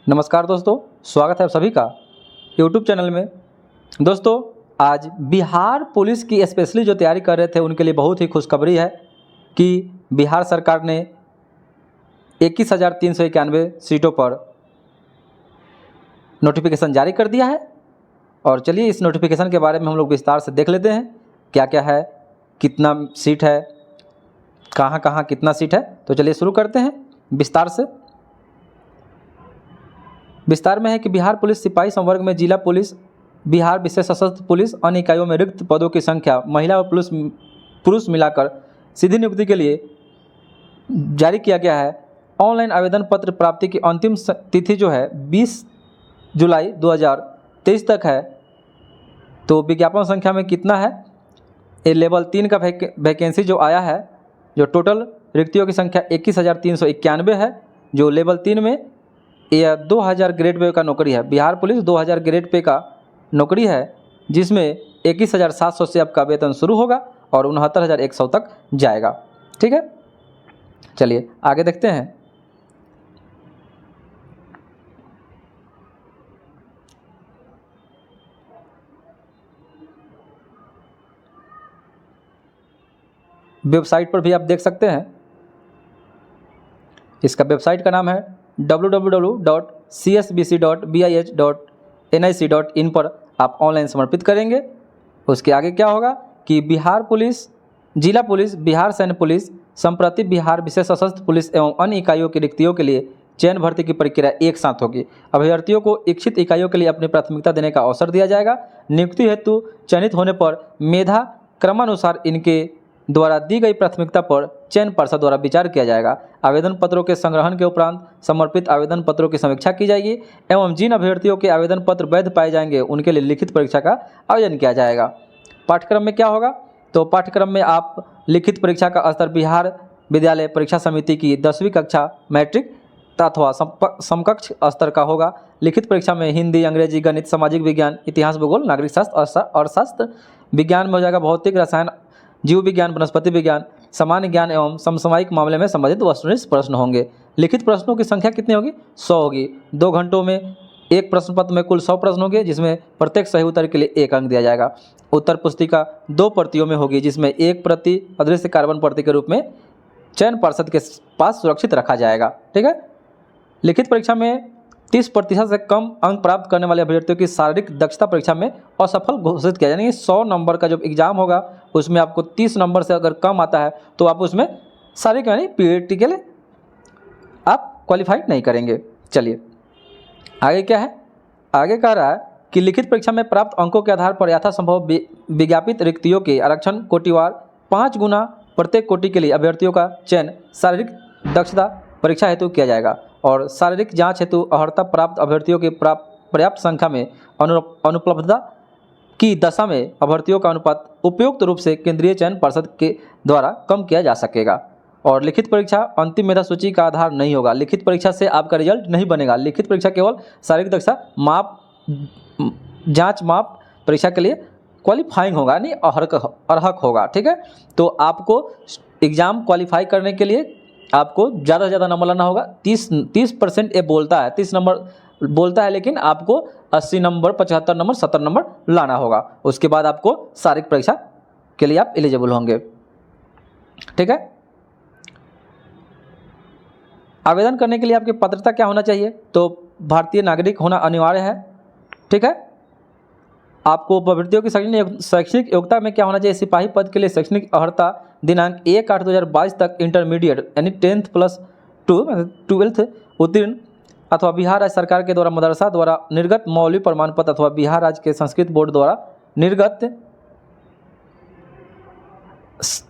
नमस्कार दोस्तों, स्वागत है आप सभी का यूट्यूब चैनल में। दोस्तों, आज बिहार पुलिस की स्पेशली जो तैयारी कर रहे थे उनके लिए बहुत ही खुशखबरी है कि बिहार सरकार ने 21,391 सीटों पर नोटिफिकेशन जारी कर दिया है। और चलिए इस नोटिफिकेशन के बारे में हम लोग विस्तार से देख लेते हैं, क्या क्या है, कितना सीट है, कहाँ कहाँ कितना सीट है। तो चलिए शुरू करते हैं विस्तार में है कि बिहार पुलिस सिपाही संवर्ग में जिला पुलिस, बिहार विशेष सशस्त्र पुलिस अन्य इकाइयों में रिक्त पदों की संख्या महिला और पुरुष मिलाकर सीधी नियुक्ति के लिए जारी किया गया है। ऑनलाइन आवेदन पत्र प्राप्ति की अंतिम तिथि जो है 20 जुलाई 2023 तक है। तो विज्ञापन संख्या में कितना है, ये लेवल 3 का वैकेंसी जो आया है, जो टोटल रिक्तियों की संख्या 21,391 है। जो लेवल 3 में यह 2000 ग्रेड पे का नौकरी है। बिहार पुलिस 2000 ग्रेड पे का नौकरी है, जिसमें 21,700 से आपका वेतन शुरू होगा और 69,100 तक जाएगा। ठीक है, चलिए आगे देखते हैं। वेबसाइट पर भी आप देख सकते हैं, इसका वेबसाइट का नाम है www.csbc.bih.nic.in पर आप ऑनलाइन समर्पित करेंगे। उसके आगे क्या होगा कि बिहार पुलिस, जिला पुलिस, बिहार सैन्य पुलिस, संप्रति बिहार विशेष सशस्त्र पुलिस एवं अन्य इकाइयों की रिक्तियों के लिए चयन भर्ती की प्रक्रिया एक साथ होगी। अभ्यर्थियों को इच्छित इकाइयों के लिए अपनी प्राथमिकता देने का अवसर दिया जाएगा। नियुक्ति हेतु चयनित होने पर मेधा क्रमानुसार इनके द्वारा दी गई प्राथमिकता पर चयन पर्षद द्वारा विचार किया जाएगा। आवेदन पत्रों के संग्रहण के उपरांत समर्पित आवेदन पत्रों की समीक्षा की जाएगी एवं जिन अभ्यर्थियों के आवेदन पत्र वैध पाए जाएंगे उनके लिए लिखित परीक्षा का आयोजन किया जाएगा। पाठ्यक्रम में क्या होगा, तो पाठ्यक्रम में आप लिखित परीक्षा का स्तर बिहार विद्यालय परीक्षा समिति की 10वीं कक्षा मैट्रिक अथवा समकक्ष स्तर का होगा। लिखित परीक्षा में हिंदी, अंग्रेजी, गणित, सामाजिक विज्ञान, इतिहास, भूगोल, नागरिक शास्त्र, अर्थशास्त्र, विज्ञान में हो जाएगा भौतिक, रसायन, जीव विज्ञान, वनस्पति विज्ञान, सामान्य ज्ञान एवं समसामयिक मामले में संबंधित वस्तुनिष्ठ प्रश्न होंगे। लिखित प्रश्नों की संख्या कितनी होगी, 100 होगी। 2 घंटों में एक प्रश्न पत्र में कुल 100 प्रश्न होंगे, जिसमें प्रत्येक सही उत्तर के लिए 1 अंक दिया जाएगा। उत्तर पुस्तिका 2 प्रतियों में होगी, जिसमें 1 प्रति अदृश्य कार्बन प्रति के रूप में चयन पर्षद के पास सुरक्षित रखा जाएगा। ठीक है, लिखित परीक्षा में 30% से कम अंक प्राप्त करने वाले अभ्यर्थियों की शारीरिक दक्षता परीक्षा में असफल घोषित किया जाएगा। 100 नंबर का जो एग्जाम होगा उसमें आपको 30 नंबर से अगर कम आता है तो आप उसमें शारीरिक यानी पीएटी के लिए आप क्वालिफाई नहीं करेंगे। चलिए आगे क्या है, आगे कह रहा है कि लिखित परीक्षा में प्राप्त अंकों के आधार पर यथासंभव विज्ञापित रिक्तियों के आरक्षण कोटिवार 5 गुना प्रत्येक कोटि के लिए अभ्यर्थियों का चयन शारीरिक दक्षता परीक्षा हेतु किया जाएगा और शारीरिक जांच हेतु अर्हता प्राप्त अभ्यर्थियों की पर्याप्त संख्या में अनुपलब्धता की दशा में अभ्यर्थियों का अनुपात उपयुक्त रूप से केंद्रीय चयन पर्षद के द्वारा कम किया जा सकेगा। और लिखित परीक्षा अंतिम मेधा सूची का आधार नहीं होगा। लिखित परीक्षा से आपका रिजल्ट नहीं बनेगा। लिखित परीक्षा केवल शारीरिक दक्षता जांच माप परीक्षा के लिए क्वालिफाइंग होगा, यानी अर्हक होगा। ठीक है, तो आपको एग्ज़ाम क्वालिफाई करने के लिए आपको ज़्यादा से ज़्यादा नंबर लाना होगा। 30% ये बोलता है, 30 नंबर बोलता है, लेकिन आपको 80 नंबर, 75 नंबर, 70 नंबर लाना होगा। उसके बाद आपको शारीरिक परीक्षा के लिए आप एलिजिबल होंगे। ठीक है, आवेदन करने के लिए आपकी पात्रता क्या होना चाहिए, तो भारतीय नागरिक होना अनिवार्य है। ठीक है, आपको अभ्यर्थियों की शैक्षणिक योग्यता में क्या होना चाहिए, सिपाही पद के लिए शैक्षणिक अर्हता दिनांक 1/8/2022 तक इंटरमीडिएट यानी 10th+2 उत्तीर्ण अथवा बिहार राज्य सरकार के द्वारा मदरसा द्वारा निर्गत मौलवी प्रमाण पत्र अथवा बिहार राज्य के संस्कृत बोर्ड द्वारा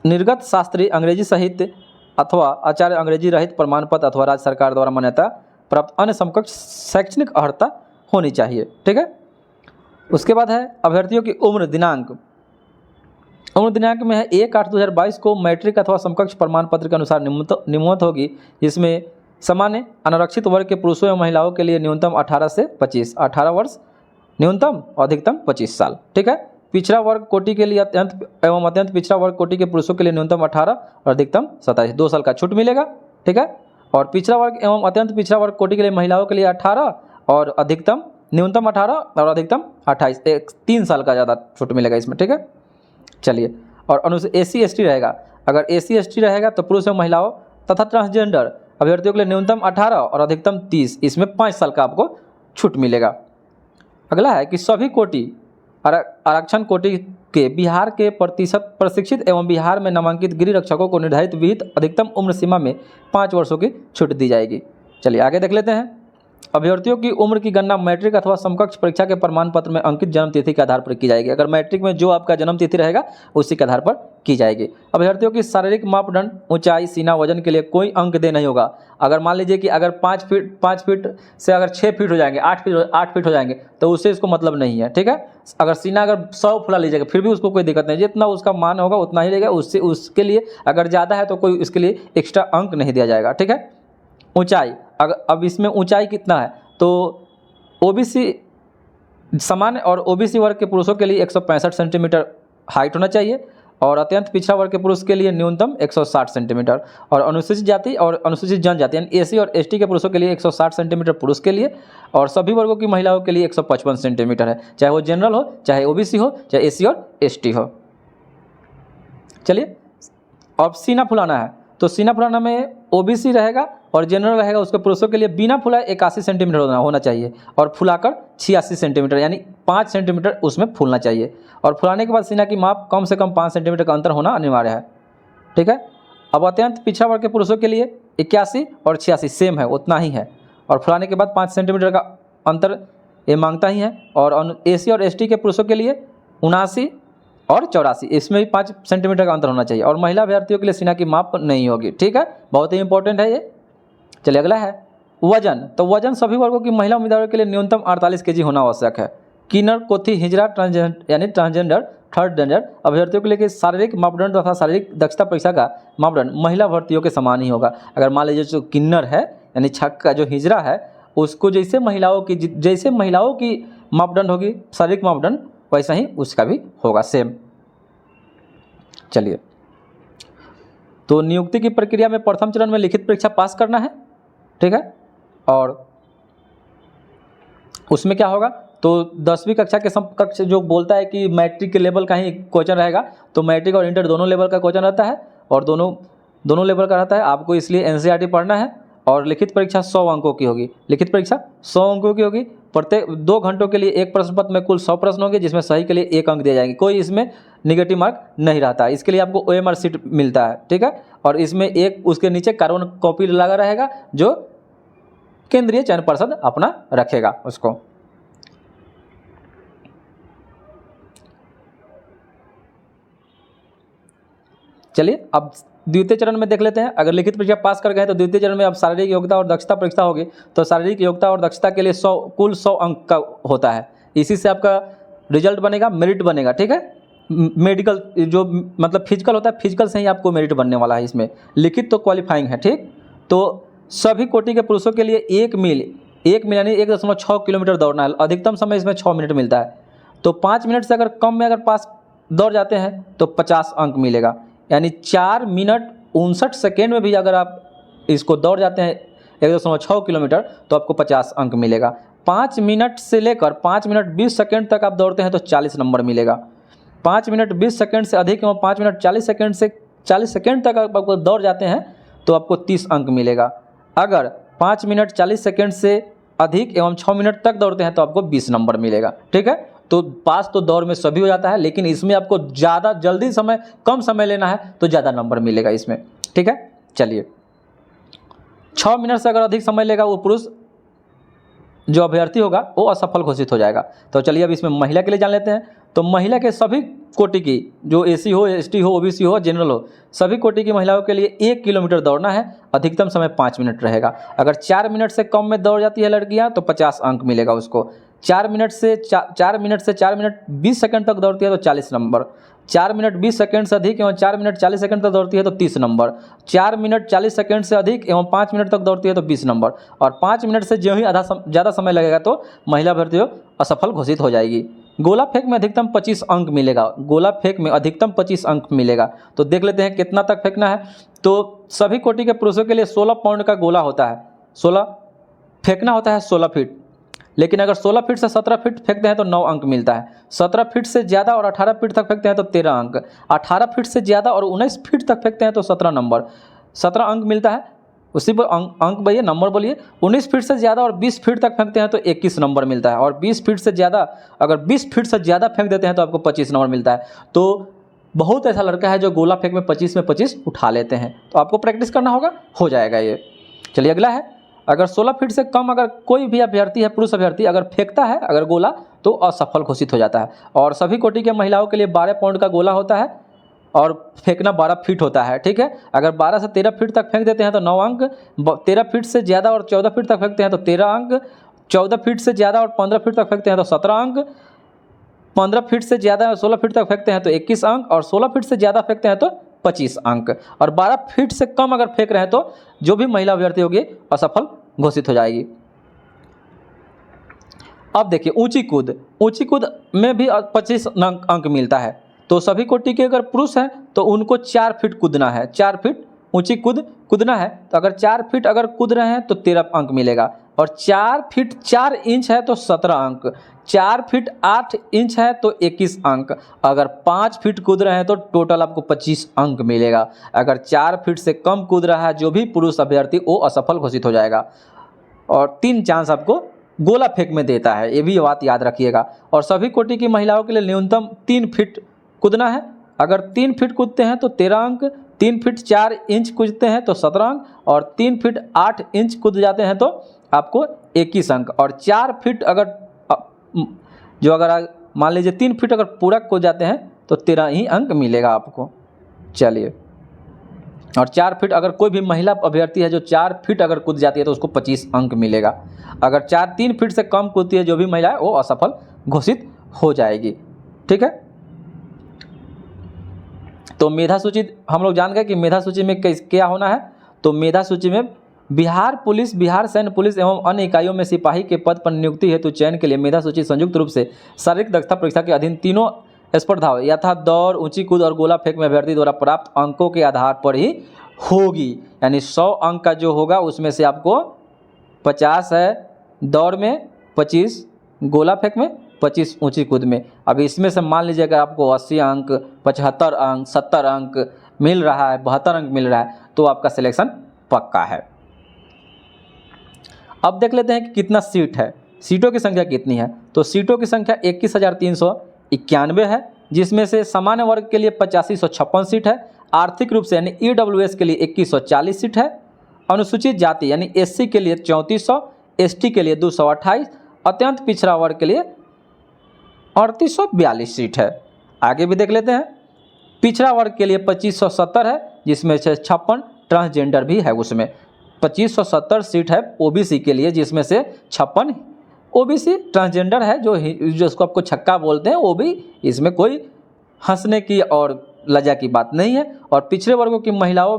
निर्गत शास्त्री अंग्रेजी साहित्य अथवा आचार्य अंग्रेजी रहित प्रमाण पत्र अथवा राज्य सरकार द्वारा मान्यता प्राप्त अन्य समकक्ष शैक्षणिक अर्हता होनी चाहिए। ठीक है, उसके बाद है अभ्यर्थियों की उम्र दिनांक में है 1/8/2022 को मैट्रिक अथवा समकक्ष प्रमाण पत्र के अनुसार निम्नत होगी, जिसमें सामान्य अनारक्षित वर्ग के पुरुषों एवं महिलाओं के लिए न्यूनतम 18 से 25, 18 वर्ष न्यूनतम और अधिकतम 25 साल। ठीक है, पिछड़ा वर्ग कोटि के लिए अत्यंत पिछड़ा वर्ग कोटि के पुरुषों के लिए न्यूनतम 18 और अधिकतम 27, 2 साल का छूट मिलेगा। ठीक है, और पिछड़ा वर्ग एवं अत्यंत पिछड़ा वर्ग कोटि के लिए महिलाओं के लिए 18 और अधिकतम न्यूनतम 18 और अधिकतम 28, 3 साल का ज़्यादा छूट मिलेगा इसमें, ठीक है। चलिए, और अनुसूचित SC ST रहेगा, अगर SC ST रहेगा तो पुरुष एवं महिलाओं तथा ट्रांसजेंडर अभ्यर्थियों के लिए न्यूनतम 18 और अधिकतम 30, इसमें 5 साल का आपको छूट मिलेगा। अगला है कि सभी कोटि आरक्षण कोटि के बिहार के प्रतिशत प्रशिक्षित एवं बिहार में नामांकित गृह रक्षकों को निर्धारित विहित अधिकतम उम्र सीमा में 5 वर्षों की छूट दी जाएगी। चलिए आगे देख लेते हैं। अभ्यर्थियों की उम्र की गणना मैट्रिक अथवा समकक्ष परीक्षा के प्रमाण पत्र में अंकित जन्म तिथि के आधार पर की जाएगी। अगर मैट्रिक में जो आपका जन्म तिथि रहेगा उसी के आधार पर की जाएगी। अभ्यर्थियों की शारीरिक मापदंड ऊंचाई, सीना, वजन के लिए कोई अंक दे नहीं होगा। अगर मान लीजिए कि अगर 5 फीट से अगर 6 फीट हो जाएंगे, 8 फीट हो जाएंगे तो उससे इसको मतलब नहीं है, ठीक है। अगर सीना अगर 100 फुला लीजिएगा फिर भी उसको कोई दिक्कत नहीं, जितना उसका मान होगा उतना ही रहेगा। उसके लिए अगर ज़्यादा है तो कोई इसके लिए एक्स्ट्रा अंक नहीं दिया जाएगा, ठीक है। ऊंचाई, अगर अब इसमें ऊंचाई कितना है तो OBC सामान्य और OBC वर्ग के पुरुषों के लिए 165 सेंटीमीटर हाइट होना चाहिए और अत्यंत पिछड़ा वर्ग के पुरुष के लिए न्यूनतम 160 सेंटीमीटर, और अनुसूचित जाति और अनुसूचित जनजाति यानी SC और ST के पुरुषों के लिए 160 सेंटीमीटर पुरुष के लिए, और सभी वर्गों की महिलाओं के लिए 155 सेंटीमीटर है, चाहे वो जनरल हो, चाहे OBC हो, चाहे SC और ST हो। चलिए, अब सीना फुलाना है तो सीना फुलाना में OBC रहेगा और जनरल रहेगा, उसके पुरुषों के लिए बिना फुलाए 81 सेंटीमीटर होना चाहिए और फुलाकर 86 सेंटीमीटर यानी 5 सेंटीमीटर उसमें फूलना चाहिए, और फुलाने के बाद सीना की माप कम से कम 5 सेंटीमीटर का अंतर होना अनिवार्य है, ठीक है। अब अत्यंत पिछड़ा वर्ग के पुरुषों के लिए 81 और 86 सेम है, उतना ही है, और फुलाने के बाद 5 सेंटीमीटर का अंतर ये मांगता ही है। और SC और ST के पुरुषों के लिए 79 और 84, इसमें भी 5 सेंटीमीटर का अंतर होना चाहिए, और महिला अभ्यर्थियों के लिए सीना की माप नहीं होगी, ठीक है। बहुत ही इंपॉर्टेंट है ये। चलिए अगला है वजन। तो वजन सभी वर्गों की महिला उम्मीदवारों के लिए न्यूनतम 48 kg होना आवश्यक है। किन्नर, कोथी, हिजड़ा, यानी ट्रांसजेंडर, थर्ड जेंडर अभ्यर्थियों के लिए शारीरिक मापदंड तथा शारीरिक दक्षता परीक्षा का मापदंड महिला अभ्यर्थियों के समान ही होगा। अगर मान लीजिए जो किन्नर है यानी छक का जो हिजड़ा है उसको जैसे महिलाओं की मापदंड होगी शारीरिक मापदंड वैसा ही उसका भी होगा सेम। चलिए, तो नियुक्ति की प्रक्रिया में प्रथम चरण में लिखित परीक्षा पास करना है, ठीक है। और उसमें क्या होगा तो 10वीं कक्षा के समकक्ष जो बोलता है कि मैट्रिक के लेवल का ही क्वेश्चन रहेगा, तो मैट्रिक और इंटर दोनों लेवल का क्वेश्चन रहता है और दोनों लेवल का रहता है। आपको इसलिए NCERT पढ़ना है। और लिखित परीक्षा 100 अंकों की होगी। लिखित परीक्षा 100 अंकों की होगी। प्रत्येक 2 घंटों के लिए एक प्रश्न पत्र में कुल 100 प्रश्न होंगे, जिसमें सही के लिए 1 अंक दिए जाएंगे। कोई इसमें निगेटिव मार्क नहीं रहता है। इसके लिए आपको OMR सीट मिलता है, ठीक है। और इसमें एक उसके नीचे कार्बन कॉपी लगा रहेगा जो केंद्रीय चयन पर्षद अपना रखेगा उसको। चलिए अब द्वितीय चरण में देख लेते हैं। अगर लिखित परीक्षा पास कर गए तो द्वितीय चरण में अब शारीरिक योग्यता और दक्षता परीक्षा होगी। तो शारीरिक योग्यता और दक्षता के लिए कुल 100 अंक का होता है। इसी से आपका रिजल्ट बनेगा, मेरिट बनेगा, ठीक है। मेडिकल जो मतलब फिजिकल होता है, फिजिकल से ही आपको मेरिट बनने वाला है। इसमें लिखित तो क्वालिफाइंग है, ठीक। तो सभी कोटि के पुरुषों के लिए 1 मील यानी 1.6 किलोमीटर दौड़ना है। अधिकतम समय इसमें 6 मिनट मिलता है। तो 5 मिनट से अगर कम में अगर पास दौड़ जाते हैं तो 50 अंक मिलेगा। यानी 4 मिनट 59 सेकेंड में भी अगर आप इसको दौड़ जाते हैं 1.6 किलोमीटर तो आपको 50 अंक मिलेगा। 5 मिनट से लेकर 5 मिनट 20 सेकेंड तक आप दौड़ते हैं तो 40 नंबर मिलेगा। 5 मिनट 20 सेकेंड से अधिक एवं 5 मिनट 40 सेकेंड तक आप दौड़ जाते हैं तो आपको 30 अंक मिलेगा। अगर 5 मिनट 40 सेकेंड से अधिक एवं 6 मिनट तक दौड़ते हैं तो आपको 20 नंबर मिलेगा, ठीक है। तो पास तो दौड़ में सभी हो जाता है, लेकिन इसमें आपको ज़्यादा जल्दी कम समय लेना है तो ज़्यादा नंबर मिलेगा इसमें, ठीक है। चलिए, 6 मिनट से अगर अधिक समय लेगा वो पुरुष जो अभ्यर्थी होगा वो असफल घोषित हो जाएगा। तो चलिए अब इसमें महिला के लिए जान लेते हैं। तो महिला के सभी कोटि की जो SC हो, ST हो, OBC हो, जनरल हो, सभी कोटि की महिलाओं के लिए 1 किलोमीटर दौड़ना है। अधिकतम समय 5 मिनट रहेगा। अगर 4 मिनट से कम में दौड़ जाती है लड़कियां तो 50 अंक मिलेगा उसको। 4 मिनट से 4 मिनट 20 सेकंड तक दौड़ती है तो 40 नंबर। 4 मिनट 20 सेकंड से अधिक एवं 4 मिनट 40 सेकंड तक दौड़ती है तो 30 नंबर। 4 मिनट 40 सेकंड से अधिक एवं 5 मिनट तक दौड़ती है तो 20 नंबर। और 5 मिनट से जो ही ज़्यादा समय लगेगा तो महिला अभ्यर्थी असफल घोषित हो जाएगी। गोला फेंक में अधिकतम 25 अंक मिलेगा, गोला फेंक में अधिकतम 25 अंक मिलेगा। तो देख लेते हैं कितना तक फेंकना है। तो सभी कोटि के पुरुषों के लिए 16 पाउंड का गोला होता है, 16 फेंकना होता है 16 फीट, लेकिन अगर 16 फीट से 17 फीट फेंकते हैं तो 9 अंक मिलता है। 17 फीट से ज़्यादा और 18 फीट तक फेंकते हैं तो 13 अंक। 18 फीट से ज़्यादा और 19 फीट तक फेंकते हैं तो 17 नंबर, 17 अंक मिलता है। उसी पर अंक भैया नंबर बोलिए। 19 फीट से ज़्यादा और 20 फीट तक फेंकते हैं तो 21 नंबर मिलता है, और 20 फीट से ज़्यादा, अगर 20 फीट से ज़्यादा फेंक देते हैं तो आपको 25 नंबर मिलता है। तो बहुत ऐसा लड़का है जो गोला फेंक में 25 में 25 उठा लेते हैं, तो आपको प्रैक्टिस करना होगा, हो जाएगा ये। चलिए अगला है, अगर 16 फीट से कम अगर कोई भी अभ्यर्थी है, पुरुष अभ्यर्थी अगर फेंकता है अगर गोला, तो असफल घोषित हो जाता है। और सभी कोटि के महिलाओं के लिए 12 पाउंड का गोला होता है और फेंकना 12 फीट होता है, ठीक है। अगर 12 से 13 फीट तक फेंक देते हैं तो 9 अंक, 13 फीट से ज़्यादा और 14 फीट तक फेंकते हैं तो 13 अंक, 14 फीट से ज़्यादा और 15 फीट तक फेंकते हैं तो 17 अंक, 15 फीट से ज़्यादा और 16 फीट तक फेंकते हैं तो 21 अंक, और 16 फीट से ज़्यादा फेंकते हैं तो 25 अंक, और 12 फीट से कम अगर फेंक रहे हैं तो जो भी महिला अभ्यर्थी होगी असफल घोषित हो जाएगी। अब देखिए ऊंची कूद, ऊंची कूद में भी 25 अंक मिलता है। तो सभी कोटि के अगर पुरुष हैं तो उनको 4 फीट कूदना है, 4 फीट ऊंची कूदना है। तो अगर 4 फीट अगर कूद रहे हैं तो 13 अंक मिलेगा, और 4 फीट 4 इंच है तो 17 अंक, 4 फीट 8 इंच है तो 21 अंक, अगर 5 फीट कूद रहे हैं तो टोटल आपको 25 अंक मिलेगा। अगर 4 फीट से कम कूद रहा है जो भी पुरुष अभ्यर्थी, वो असफल घोषित हो जाएगा। और 3 चांस आपको गोला फेंक में देता है, ये भी बात याद रखिएगा। और सभी कोटि की महिलाओं के लिए न्यूनतम 3 फीट कूदना है। अगर 3 फीट कूदते हैं तो 13 अंक, 3 फीट 4 इंच कूदते हैं तो 17 अंक, और 3 फीट 8 इंच कूद जाते हैं तो आपको 21 अंक, और 4 फीट अगर अगर मान लीजिए 3 फीट अगर पूरा कूद जाते हैं तो 13 ही अंक मिलेगा आपको। चलिए, और 4 फीट अगर कोई भी महिला अभ्यर्थी है जो 4 फीट अगर कूद जाती है तो उसको 25 अंक मिलेगा। अगर 3 फीट से कम कूदती है जो भी महिला है वो असफल घोषित हो जाएगी, ठीक है। तो मेधा सूची हम लोग जान गए कि मेधा सूची में क्या होना है। तो मेधा सूची में बिहार पुलिस, बिहार सैन्य पुलिस एवं अन्य इकाइयों में सिपाही के पद पर नियुक्ति हेतु चयन के लिए मेधा सूची संयुक्त रूप से शारीरिक दक्षता परीक्षा के अधीन तीनों स्पर्धाओं यथा दौड़, ऊंची कूद और गोला फेंक में अभ्यर्थी द्वारा प्राप्त अंकों के आधार पर ही होगी। यानी 100 अंक का जो होगा उसमें से आपको 50 है दौड़ में, 25 गोला फेंक में, 25 ऊंची कूद में। अब इसमें से मान लीजिए अगर आपको 80 अंक, 75 अंक, 70 अंक मिल रहा है, 72 अंक मिल रहा है, तो आपका सिलेक्शन पक्का है। अब देख लेते हैं कि कितना सीट है, सीटों की संख्या कितनी है। तो सीटों की संख्या 21,391 है, जिसमें से सामान्य वर्ग के लिए 8556 सीट है, आर्थिक रूप से यानी EWS के लिए 2140 सीट है, अनुसूचित जाति यानी SC के लिए 3400, ST के लिए 228, अत्यंत पिछड़ा वर्ग के लिए 3842 सीट है। आगे भी देख लेते हैं, पिछड़ा वर्ग के लिए 2570 है, जिसमें से 56 ट्रांसजेंडर भी है, उसमें 2570 सीट है। OBC के लिए जिसमें से 56 OBC ट्रांसजेंडर है, जो जिसको आपको छक्का बोलते हैं, वो भी इसमें कोई हंसने की और लज्जा की बात नहीं है। और पिछड़े वर्गों की महिलाओं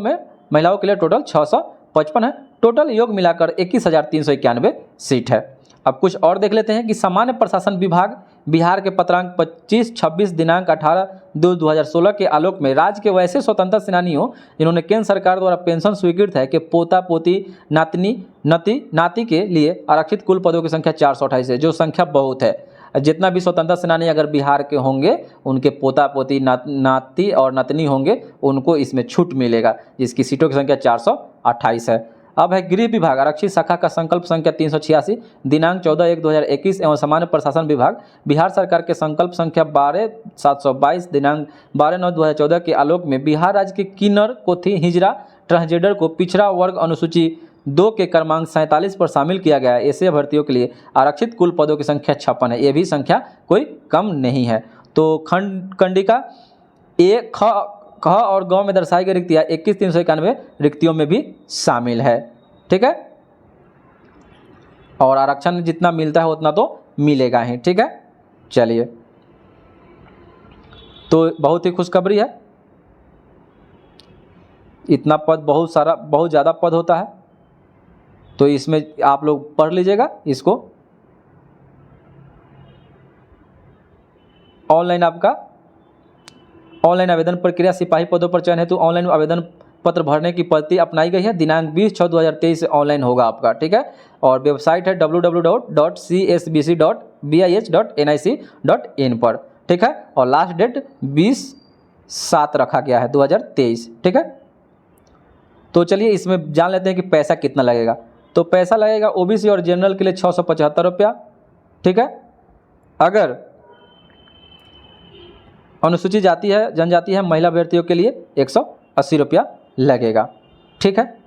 के लिए टोटल 655 है। टोटल योग मिलाकर 21,391 सीट है। अब कुछ और देख लेते हैं कि सामान्य प्रशासन विभाग बिहार के पत्रांक 25-26 दिनांक 18/2/2016 के आलोक में राज्य के वैसे स्वतंत्रता सेनानियों जिन्होंने केंद्र सरकार द्वारा पेंशन स्वीकृत है कि पोता पोती नाती के लिए आरक्षित कुल पदों की संख्या 428 है, जो संख्या बहुत है। जितना भी स्वतंत्रता सेनानी अगर बिहार के होंगे, उनके पोता पोती नाती और नतनी होंगे, उनको इसमें छूट मिलेगा, जिसकी सीटों की संख्या 428 है। अब है गृह विभाग आरक्षित शाखा का संकल्प संख्या 386 दिनांक 14/1/2021 एवं सामान्य प्रशासन विभाग बिहार सरकार के संकल्प संख्या 12/722 दिनांक 12/9/2014 के आलोक में बिहार राज्य के किन्नर कोथी हिजरा ट्रांसजेंडर को पिछड़ा वर्ग अनुसूची 2 के क्रमांक 47 पर शामिल किया गया है। ऐसे अभ्यर्थियों के लिए आरक्षित कुल पदों की संख्या 56 है, ये भी संख्या कोई कम नहीं है। तो खंडिका ए ख और ग में दर्शाई गई रिक्तियाँ 21,391 रिक्तियों में भी शामिल है, ठीक है। और आरक्षण जितना मिलता है उतना तो मिलेगा ही, ठीक है। चलिए, तो बहुत ही खुशखबरी है, इतना पद बहुत ज़्यादा पद होता है, तो इसमें आप लोग पढ़ लीजिएगा इसको। ऑनलाइन आवेदन प्रक्रिया सिपाही पदों पर चयन हेतु ऑनलाइन आवेदन पत्र भरने की पद्धति अपनाई गई है। दिनांक 20/6/2023 से ऑनलाइन होगा आपका, ठीक है। और वेबसाइट है www.csbc.bih.nic.in पर, ठीक है। और लास्ट डेट 20/7 रखा गया है 2023, ठीक है। तो चलिए इसमें जान लेते हैं कि पैसा कितना लगेगा। तो पैसा लगेगा ओबीसी और जनरल के लिए 675 रुपया, ठीक है। अगर अनुसूचित जाति है, जनजाति है, महिला अभ्यर्थियों के लिए 180 रुपया लगेगा, ठीक है।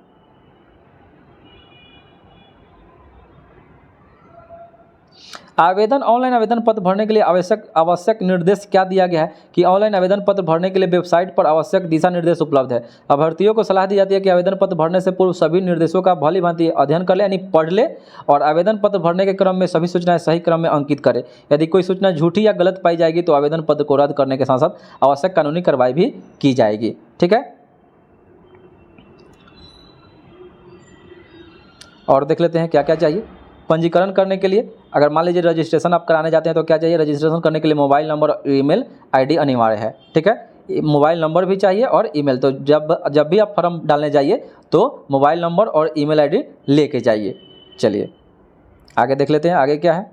ऑनलाइन आवेदन पत्र भरने के लिए आवश्यक निर्देश क्या दिया गया है कि ऑनलाइन आवेदन पत्र भरने के लिए वेबसाइट पर आवश्यक दिशा निर्देश उपलब्ध है। अभ्यर्थियों को सलाह दी जाती है कि आवेदन पत्र भरने से पूर्व सभी निर्देशों का भली भांति अध्ययन कर ले, यानी पढ़ ले, और आवेदन पत्र भरने के क्रम में सभी सूचनाएं सही क्रम में अंकित करें। यदि कोई सूचना झूठी या गलत पाई जाएगी तो आवेदन पत्र को रद्द करने के साथ साथ आवश्यक कानूनी कार्रवाई भी की जाएगी, ठीक है। और देख लेते हैं क्या क्या चाहिए। पंजीकरण करने के लिए अगर मान लीजिए रजिस्ट्रेशन आप कराने जाते हैं तो क्या चाहिए, रजिस्ट्रेशन करने के लिए मोबाइल नंबर और ईमेल आईडी अनिवार्य है, ठीक है। मोबाइल नंबर भी चाहिए और ईमेल। तो जब भी आप फॉर्म डालने जाइए तो मोबाइल नंबर और ईमेल आईडी लेके जाइए। चलिए आगे देख लेते हैं, आगे क्या है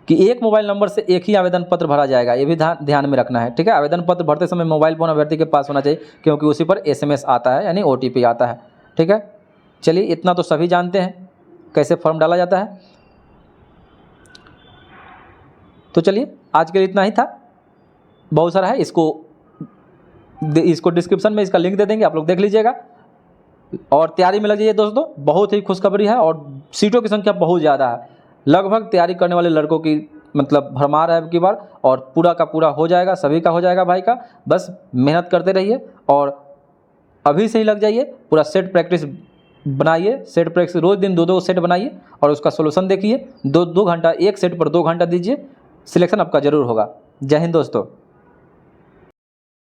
कि एक मोबाइल नंबर से एक ही आवेदन पत्र भरा जाएगा, ये भी ध्यान में रखना है, ठीक है। आवेदन पत्र भरते समय मोबाइल फोन अभ्यर्थी के पास होना चाहिए क्योंकि उसी पर SMS आता है, यानी OTP आता है, ठीक है। चलिए इतना तो सभी जानते हैं कैसे फॉर्म डाला जाता है। तो चलिए आज के लिए इतना ही था, बहुत सारा है, इसको डिस्क्रिप्शन में इसका लिंक दे देंगे, आप लोग देख लीजिएगा और तैयारी में लग जाइए दोस्तों। बहुत ही खुशखबरी है और सीटों की संख्या बहुत ज़्यादा है, लगभग तैयारी करने वाले लड़कों की मतलब भरमार है अब की बार, और पूरा का पूरा हो जाएगा, सभी का हो जाएगा भाई का। बस मेहनत करते रहिए और अभी से ही लग जाइए, पूरा सेट प्रैक्टिस बनाइए, सेट प्रैक्टिस रोज़ दिन 2-2 सेट बनाइए और उसका सोल्यूशन देखिए। 2 घंटा, एक सेट पर 2 घंटा दीजिए, सिलेक्शन आपका जरूर होगा। जय हिंद दोस्तों।